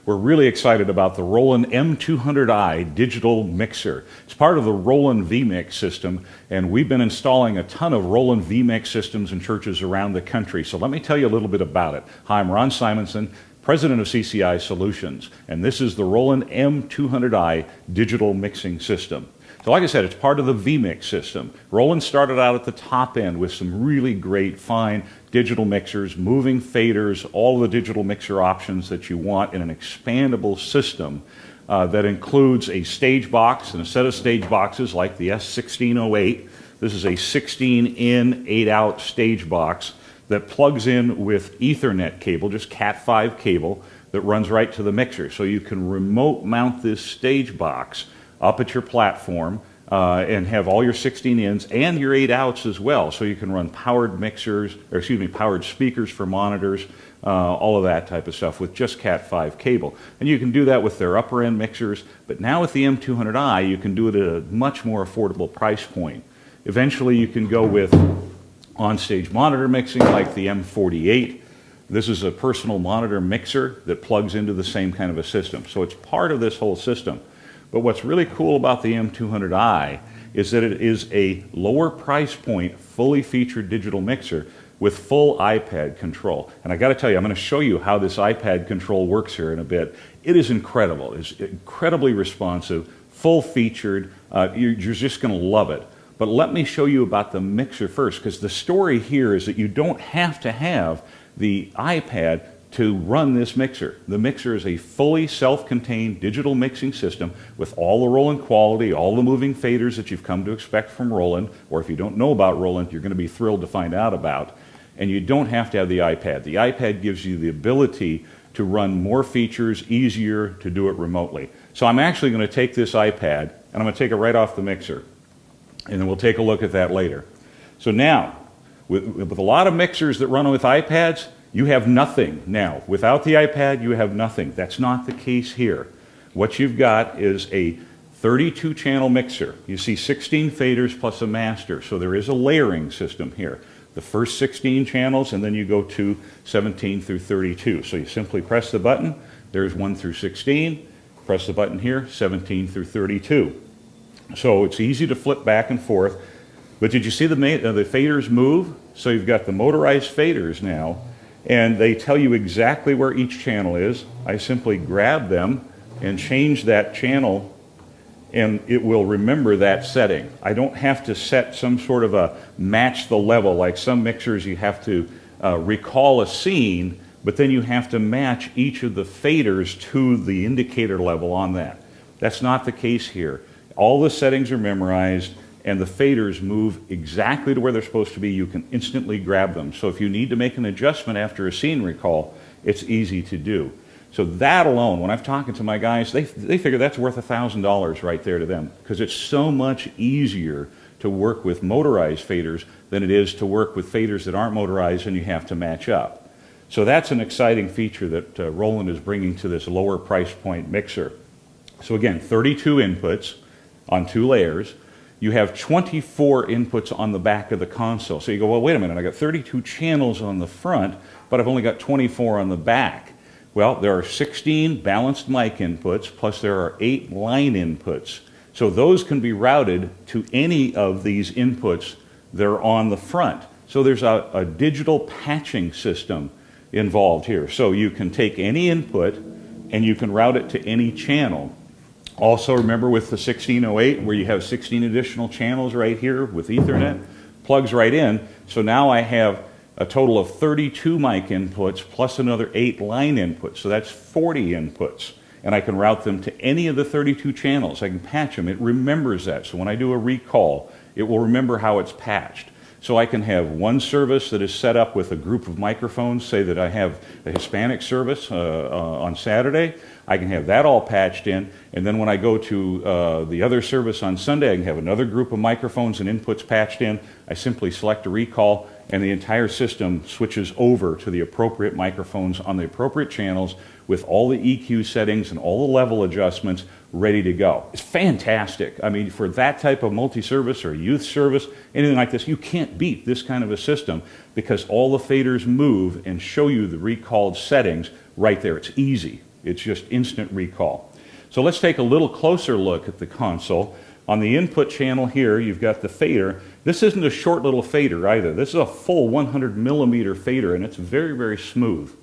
we're really excited about the Roland M-200i digital mixer. It's part of the Roland vMix system, and we've been installing a ton of Roland vMix systems in churches around the country. So let me tell you a little bit about it. Hi, I'm Ron Simonson, President of CCI Solutions, and this is the Roland M-200i digital mixing system. So like I said, it's part of the vMix system. Roland started out at the top end with some really great, fine digital mixers, moving faders, all the digital mixer options that you want in an expandable system that includes a stage box and a set of stage boxes like the S1608. This is a 16-in, 8-out stage box that plugs in with Ethernet cable, just Cat5 cable, that runs right to the mixer. So you can remote mount this stage box up at your platform and have all your 16-ins and your 8-outs as well. So you can run powered mixers, or excuse me, powered speakers for monitors, all of that type of stuff with just Cat5 cable. And you can do that with their upper end mixers, but now with the M200i, you can do it at a much more affordable price point. Eventually you can go with on-stage monitor mixing like the M48. This is a personal monitor mixer that plugs into the same kind of a system. So it's part of this whole system. But what's really cool about the M200i is that it is a lower price point, fully featured digital mixer with full iPad control. And I got to tell you, I'm going to show you how this iPad control works here in a bit. It is incredible. It's incredibly responsive, full featured. You're just going to love it. But let me show you about the mixer first, because the story here is that you don't have to have the iPad to run this mixer. The mixer is a fully self-contained digital mixing system with all the Roland quality, all the moving faders that you've come to expect from Roland, or if you don't know about Roland, you're going to be thrilled to find out about. And you don't have to have the iPad. The iPad gives you the ability to run more features, easier to do it remotely. So I'm actually going to take this iPad and I'm going to take it right off the mixer. And then we'll take a look at that later. So now, with a lot of mixers that run with iPads, you have nothing now. Without the iPad, you have nothing. That's not the case here. What you've got is a 32-channel mixer. You see 16 faders plus a master, so there is a layering system here. The first 16 channels, and then you go to 17 through 32. So you simply press the button, there's 1 through 16, press the button here, 17 through 32. So it's easy to flip back and forth. But did you see the faders move? So you've got the motorized faders now, and they tell you exactly where each channel is. I simply grab them and change that channel, and it will remember that setting. I don't have to set some sort of a match the level. Like some mixers, you have to recall a scene, but then you have to match each of the faders to the indicator level on that. That's not the case here. All the settings are memorized, and the faders move exactly to where they're supposed to be. You can instantly grab them. So if you need to make an adjustment after a scene recall, it's easy to do. So that alone, when I'm talking to my guys, they figure that's worth $1,000 right there to them, because it's so much easier to work with motorized faders than it is to work with faders that aren't motorized and you have to match up. So that's an exciting feature that Roland is bringing to this lower price point mixer. So again, 32 inputs on 2 layers. You have 24 inputs on the back of the console. So you go, well, wait a minute, I got 32 channels on the front, but I've only got 24 on the back. Well, there are 16 balanced mic inputs, plus there are 8 line inputs. So those can be routed to any of these inputs that are on the front. So there's a digital patching system involved here. So you can take any input and you can route it to any channel. Also, remember with the 1608, where you have 16 additional channels right here with Ethernet, plugs right in. So now I have a total of 32 mic inputs plus another 8 line inputs. So that's 40 inputs. And I can route them to any of the 32 channels. I can patch them. It remembers that. So when I do a recall, it will remember how it's patched. So I can have one service that is set up with a group of microphones. Say that I have a Hispanic service on Saturday. I can have that all patched in, and then when I go to the other service on Sunday, I can have another group of microphones and inputs patched in. I simply select a recall, and the entire system switches over to the appropriate microphones on the appropriate channels with all the EQ settings and all the level adjustments ready to go. It's fantastic. I mean, for that type of multi-service or youth service, anything like this, you can't beat this kind of a system because all the faders move and show you the recalled settings right there. It's easy. It's just instant recall. So let's take a little closer look at the console. On the input channel here, you've got the fader. This isn't a short little fader either. This is a full 100 millimeter fader, and it's very, very smooth.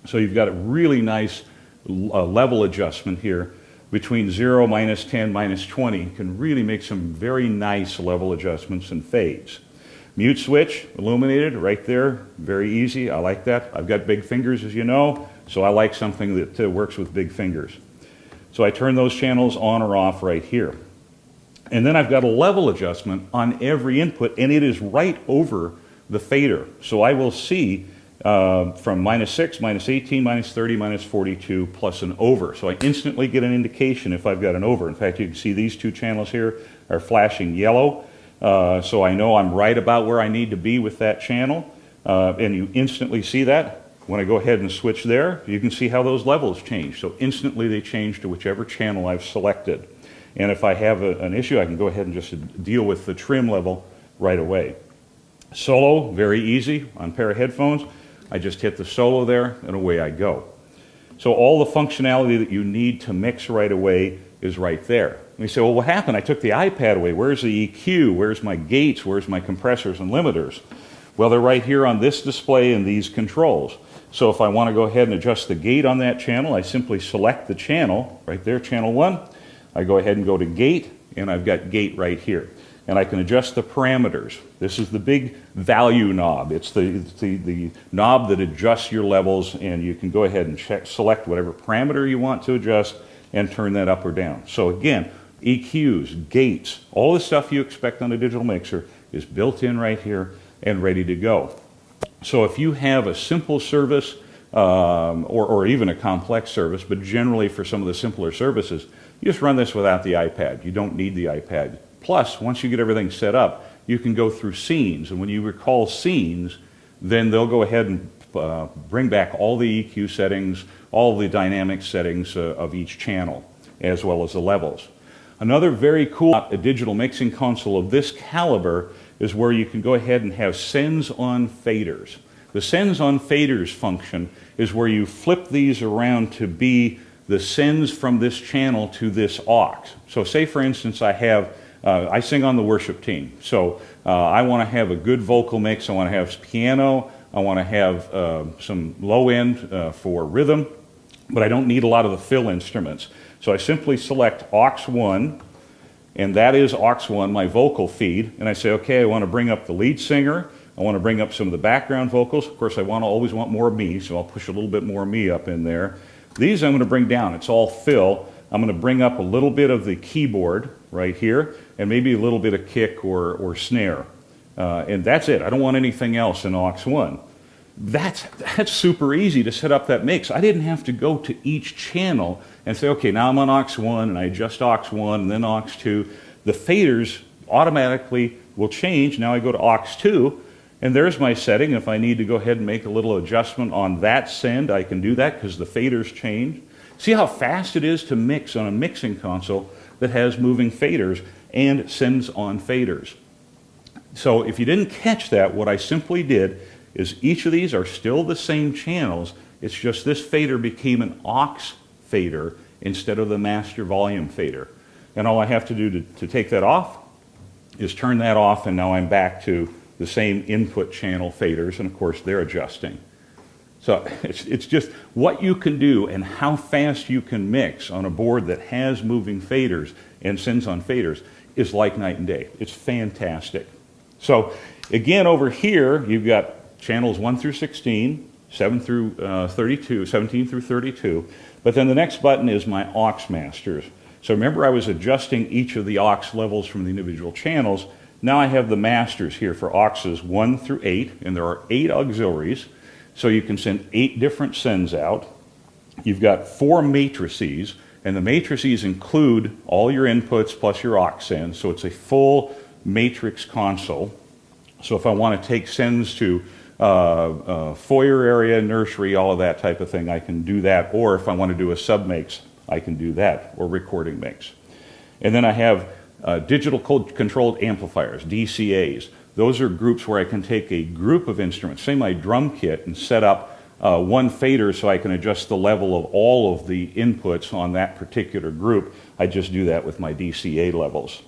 So you've got a really nice level adjustment here between 0, -10, -20. You can really make some very nice level adjustments and fades. Mute switch, illuminated, right there, very easy. I like that. I've got big fingers, as you know, so I like something that works with big fingers. So I turn those channels on or off right here. And then I've got a level adjustment on every input, and it is right over the fader. So I will see from -6, -18, -30, -42, plus an over. So I instantly get an indication if I've got an over. In fact, you can see these two channels here are flashing yellow. So I know I'm right about where I need to be with that channel. And you instantly see that. When I go ahead and switch there, you can see how those levels change. So instantly they change to whichever channel I've selected. And if I have an issue, I can go ahead and just deal with the trim level right away. Solo, very easy. On a pair of headphones, I just hit the solo there, and away I go. So all the functionality that you need to mix right away is right there. And you say, well, what happened? I took the iPad away. Where's the EQ? Where's my gates? Where's my compressors and limiters? Well, they're right here on this display in these controls. So if I want to go ahead and adjust the gate on that channel, I simply select the channel, right there, channel 1. I go ahead and go to gate, and I've got gate right here. And I can adjust the parameters. This is the big value knob. It's the knob that adjusts your levels, and you can go ahead and select whatever parameter you want to adjust and turn that up or down. So again, EQs, gates, all the stuff you expect on a digital mixer is built in right here and ready to go. So if you have a simple service or even a complex service, but generally for some of the simpler services, you just run this without the iPad. You don't need the iPad. Plus, once you get everything set up, you can go through scenes, and when you recall scenes, then they'll go ahead and bring back all the EQ settings, all the dynamic settings of each channel, as well as the levels. Another very cool digital mixing console of this caliber is where you can go ahead and have sends on faders. The sends on faders function is where you flip these around to be the sends from this channel to this aux. So say, for instance, I sing on the worship team. So I want to have a good vocal mix. I want to have piano. I want to have some low end for rhythm, but I don't need a lot of the fill instruments. So I simply select aux 1, and that is aux 1, my vocal feed, and I say, okay, I want to bring up the lead singer. I want to bring up some of the background vocals. Of course, I always want more of me, so I'll push a little bit more of me up in there. These I'm going to bring down. It's all fill. I'm going to bring up a little bit of the keyboard right here, and maybe a little bit of kick or snare. And that's it. I don't want anything else in aux 1. That's super easy to set up that mix. I didn't have to go to each channel and say, okay, now I'm on aux 1, and I adjust aux 1, and then aux 2. The faders automatically will change. Now I go to aux 2, and there's my setting. If I need to go ahead and make a little adjustment on that send, I can do that because the faders change. See how fast it is to mix on a mixing console that has moving faders and sends on faders. So if you didn't catch that, what I simply did is each of these are still the same channels. It's just this fader became an aux fader instead of the master volume fader. And all I have to do to take that off is turn that off, and now I'm back to the same input channel faders, and of course they're adjusting. So it's just what you can do and how fast you can mix on a board that has moving faders and sends on faders is like night and day. It's fantastic. So again, over here you've got channels 1 through 16, 7 through 32, 17 through 32, but then the next button is my aux masters. So remember, I was adjusting each of the aux levels from the individual channels. Now I have the masters here for auxes 1 through 8, and there are 8 auxiliaries. So you can send 8 different sends out. You've got 4 matrices, and the matrices include all your inputs plus your aux sends. So it's a full matrix console. So if I want to take sends to foyer area, nursery, all of that type of thing, I can do that. Or if I want to do a submix, I can do that, or recording mix. And then I have digital controlled amplifiers, DCAs. Those are groups where I can take a group of instruments, say my drum kit, and set up one fader so I can adjust the level of all of the inputs on that particular group. I just do that with my DCA levels.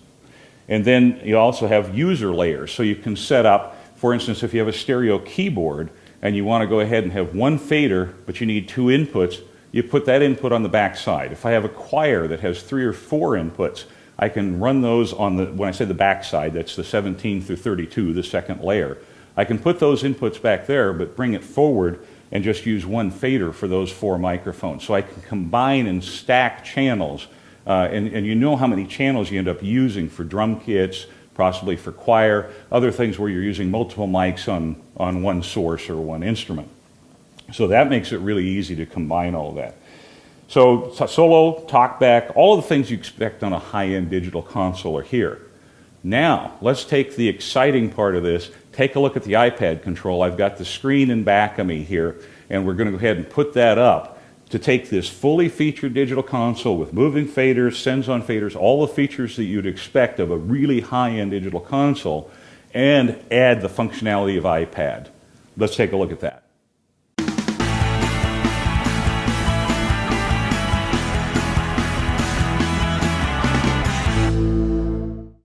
And then you also have user layers. So you can set up, for instance, if you have a stereo keyboard and you want to go ahead and have one fader, but you need two inputs, you put that input on the back side. If I have a choir that has 3 or 4 inputs, I can run those on the, when I say the back side, that's the 17 through 32, the second layer. I can put those inputs back there, but bring it forward and just use one fader for those 4 microphones. So I can combine and stack channels, and you know how many channels you end up using for drum kits, possibly for choir, other things where you're using multiple mics on one source or one instrument. So that makes it really easy to combine all of that. So solo, talkback, all of the things you expect on a high-end digital console are here. Now, let's take the exciting part of this. Take a look at the iPad control. I've got the screen in back of me here, and we're going to go ahead and put that up to take this fully featured digital console with moving faders, sends-on faders, all the features that you'd expect of a really high-end digital console, and add the functionality of iPad. Let's take a look at that.